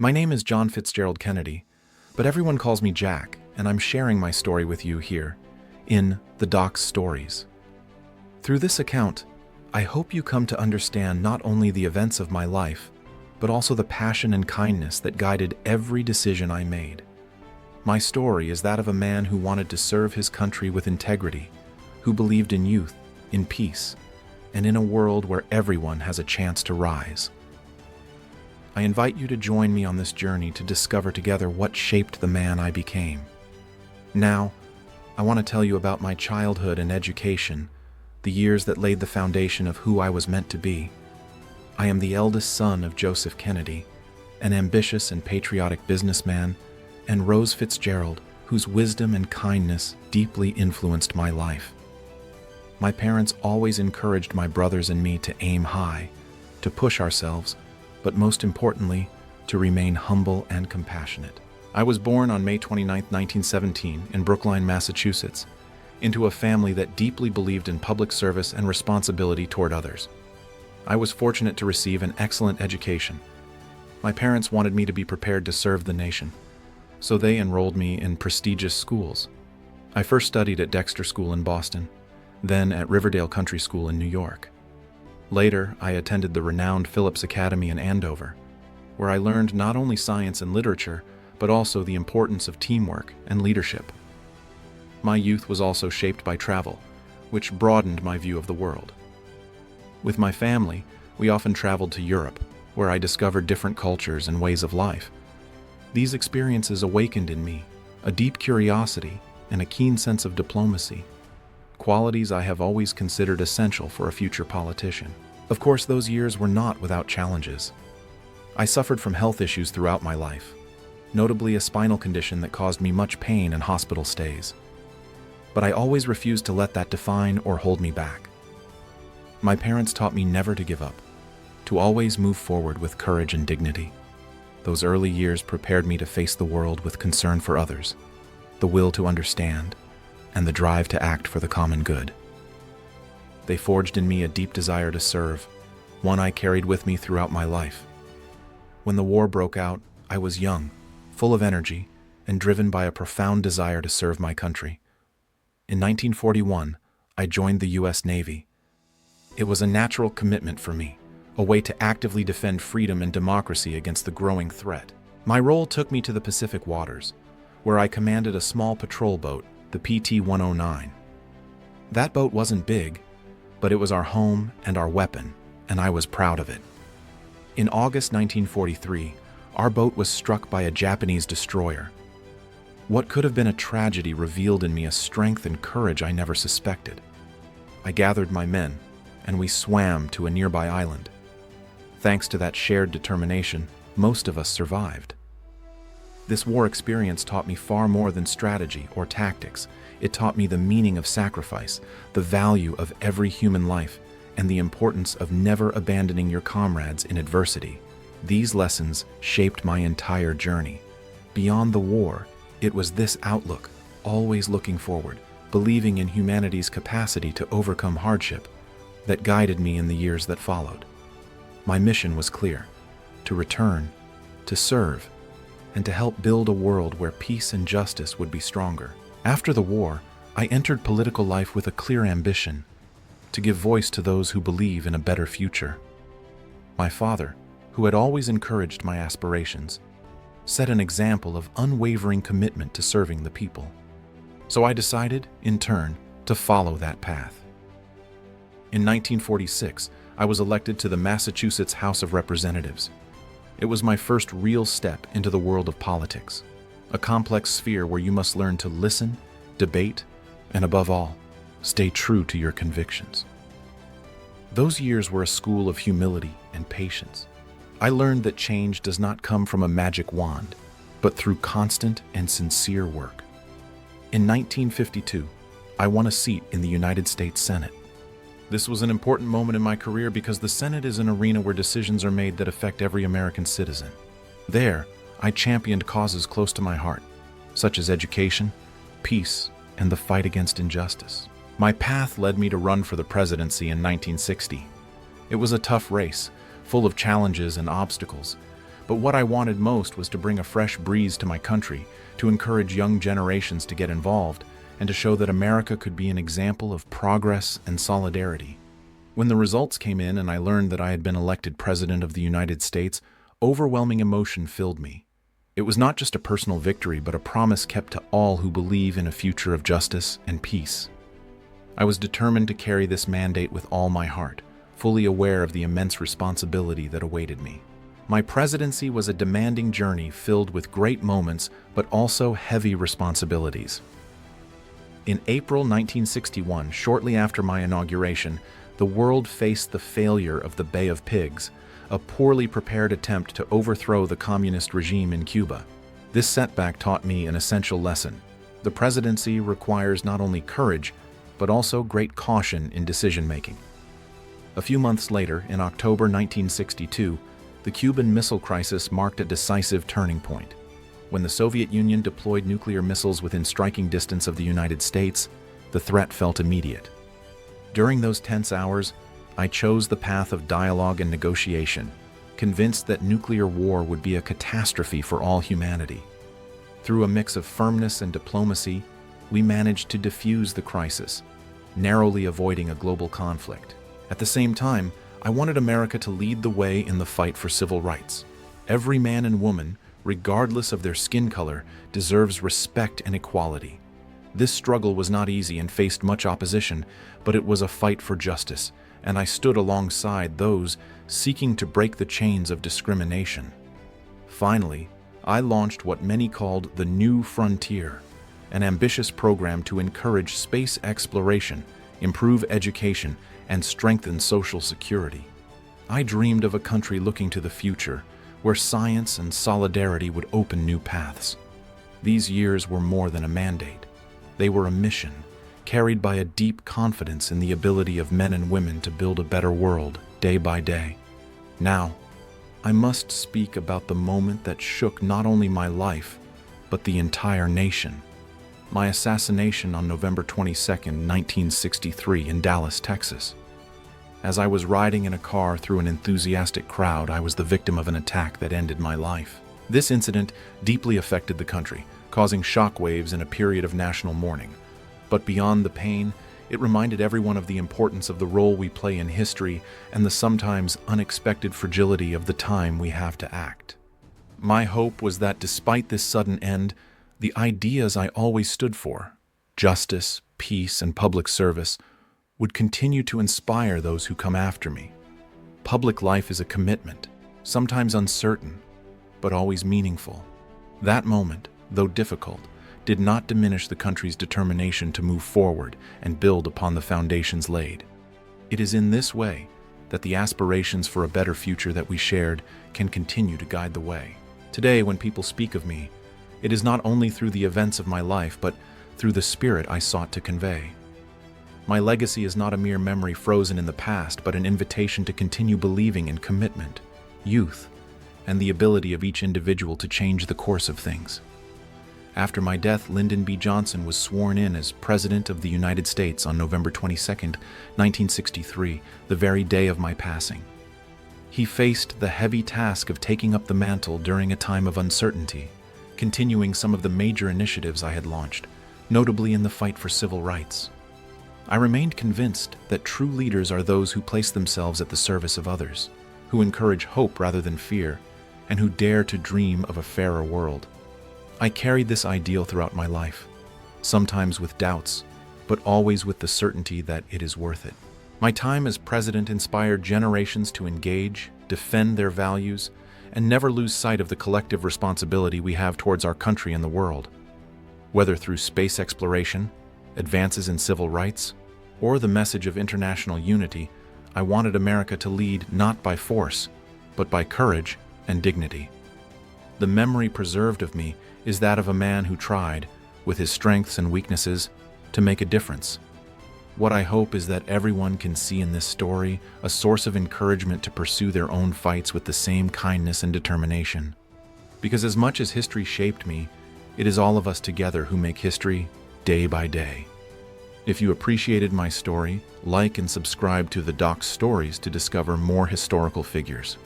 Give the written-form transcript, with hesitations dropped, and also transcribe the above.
My name is John Fitzgerald Kennedy, but everyone calls me Jack, and I'm sharing my story with you here, in the Doc's Stories. Through this account, I hope you come to understand not only the events of my life, but also the passion and kindness that guided every decision I made. My story is that of a man who wanted to serve his country with integrity, who believed in youth, in peace, and in a world where everyone has a chance to rise. I invite you to join me on this journey to discover together what shaped the man I became. Now, I want to tell you about my childhood and education, the years that laid the foundation of who I was meant to be. I am the eldest son of Joseph Kennedy, an ambitious and patriotic businessman, and Rose Fitzgerald, whose wisdom and kindness deeply influenced my life. My parents always encouraged my brothers and me to aim high, to push ourselves, but most importantly, to remain humble and compassionate. I was born on May 29, 1917, in Brookline, Massachusetts, into a family that deeply believed in public service and responsibility toward others. I was fortunate to receive an excellent education. My parents wanted me to be prepared to serve the nation, so they enrolled me in prestigious schools. I first studied at Dexter School in Boston, then at Riverdale Country School in New York. Later, I attended the renowned Phillips Academy in Andover, where I learned not only science and literature, but also the importance of teamwork and leadership. My youth was also shaped by travel, which broadened my view of the world. With my family, we often traveled to Europe, where I discovered different cultures and ways of life. These experiences awakened in me a deep curiosity and a keen sense of diplomacy, qualities I have always considered essential for a future politician. Of course, those years were not without challenges. I suffered from health issues throughout my life, notably a spinal condition that caused me much pain and hospital stays. But I always refused to let that define or hold me back. My parents taught me never to give up, to always move forward with courage and dignity. Those early years prepared me to face the world with concern for others, the will to understand, and the drive to act for the common good. They forged in me a deep desire to serve, one I carried with me throughout my life. When the war broke out, I was young, full of energy, and driven by a profound desire to serve my country. In 1941, I joined the U.S. Navy. It was a natural commitment for me, a way to actively defend freedom and democracy against the growing threat. My role took me to the Pacific waters, where I commanded a small patrol boat, the PT-109. That boat wasn't big, but it was our home and our weapon, and I was proud of it. In August 1943, our boat was struck by a Japanese destroyer. What could have been a tragedy revealed in me a strength and courage I never suspected. I gathered my men, and we swam to a nearby island. Thanks to that shared determination, most of us survived. This war experience taught me far more than strategy or tactics. It taught me the meaning of sacrifice, the value of every human life, and the importance of never abandoning your comrades in adversity. These lessons shaped my entire journey. Beyond the war, it was this outlook, always looking forward, believing in humanity's capacity to overcome hardship, that guided me in the years that followed. My mission was clear: to return, to serve, and to help build a world where peace and justice would be stronger. After the war, I entered political life with a clear ambition: to give voice to those who believe in a better future. My father, who had always encouraged my aspirations, set an example of unwavering commitment to serving the people. So I decided, in turn, to follow that path. In 1946, I was elected to the Massachusetts House of Representatives. It was my first real step into the world of politics, a complex sphere where you must learn to listen, debate, and above all, stay true to your convictions. Those years were a school of humility and patience. I learned that change does not come from a magic wand, but through constant and sincere work. In 1952, I won a seat in the United States Senate. This was an important moment in my career because the Senate is an arena where decisions are made that affect every American citizen. There, I championed causes close to my heart, such as education, peace, and the fight against injustice. My path led me to run for the presidency in 1960. It was a tough race, full of challenges and obstacles, But what I wanted most was to bring a fresh breeze to my country, to encourage young generations to get involved, and to show that America could be an example of progress and solidarity. When the results came in and I learned that I had been elected President of the United States, overwhelming emotion filled me. It was not just a personal victory, but a promise kept to all who believe in a future of justice and peace. I was determined to carry this mandate with all my heart, fully aware of the immense responsibility that awaited me. My presidency was a demanding journey filled with great moments, but also heavy responsibilities. In April 1961, shortly after my inauguration, the world faced the failure of the Bay of Pigs, a poorly prepared attempt to overthrow the communist regime in Cuba. This setback taught me an essential lesson. The presidency requires not only courage, but also great caution in decision-making. A few months later, in October 1962, the Cuban Missile Crisis marked a decisive turning point. When the Soviet Union deployed nuclear missiles within striking distance of the United States, the threat felt immediate. During those tense hours, I chose the path of dialogue and negotiation, convinced that nuclear war would be a catastrophe for all humanity. Through a mix of firmness and diplomacy, we managed to defuse the crisis, narrowly avoiding a global conflict. At the same time, I wanted America to lead the way in the fight for civil rights. Every man and woman, regardless of their skin color, deserves respect and equality. This struggle was not easy and faced much opposition, but it was a fight for justice, and I stood alongside those seeking to break the chains of discrimination. Finally, I launched what many called the New Frontier, an ambitious program to encourage space exploration, improve education, and strengthen social security. I dreamed of a country looking to the future, where science and solidarity would open new paths. These years were more than a mandate. They were a mission, carried by a deep confidence in the ability of men and women to build a better world day by day. Now, I must speak about the moment that shook not only my life, but the entire nation. My assassination on November 22, 1963 in Dallas, Texas. As I was riding in a car through an enthusiastic crowd, I was the victim of an attack that ended my life. This incident deeply affected the country, causing shockwaves and a period of national mourning. But beyond the pain, it reminded everyone of the importance of the role we play in history and the sometimes unexpected fragility of the time we have to act. My hope was that despite this sudden end, the ideas I always stood for, justice, peace, and public service, would continue to inspire those who come after me. Public life is a commitment, sometimes uncertain, but always meaningful. That moment, though difficult, did not diminish the country's determination to move forward and build upon the foundations laid. It is in this way that the aspirations for a better future that we shared can continue to guide the way. Today, when people speak of me, it is not only through the events of my life, but through the spirit I sought to convey. My legacy is not a mere memory frozen in the past, but an invitation to continue believing in commitment, youth, and the ability of each individual to change the course of things. After my death, Lyndon B. Johnson was sworn in as President of the United States on November 22, 1963, the very day of my passing. He faced the heavy task of taking up the mantle during a time of uncertainty, continuing some of the major initiatives I had launched, notably in the fight for civil rights. I remained convinced that true leaders are those who place themselves at the service of others, who encourage hope rather than fear, and who dare to dream of a fairer world. I carried this ideal throughout my life, sometimes with doubts, but always with the certainty that it is worth it. My time as president inspired generations to engage, defend their values, and never lose sight of the collective responsibility we have towards our country and the world. Whether through space exploration, advances in civil rights, or the message of international unity, I wanted America to lead not by force, but by courage and dignity. The memory preserved of me is that of a man who tried, with his strengths and weaknesses, to make a difference. What I hope is that everyone can see in this story a source of encouragement to pursue their own fights with the same kindness and determination. Because as much as history shaped me, it is all of us together who make history day by day. If you appreciated my story, like and subscribe to the Doc's Stories to discover more historical figures.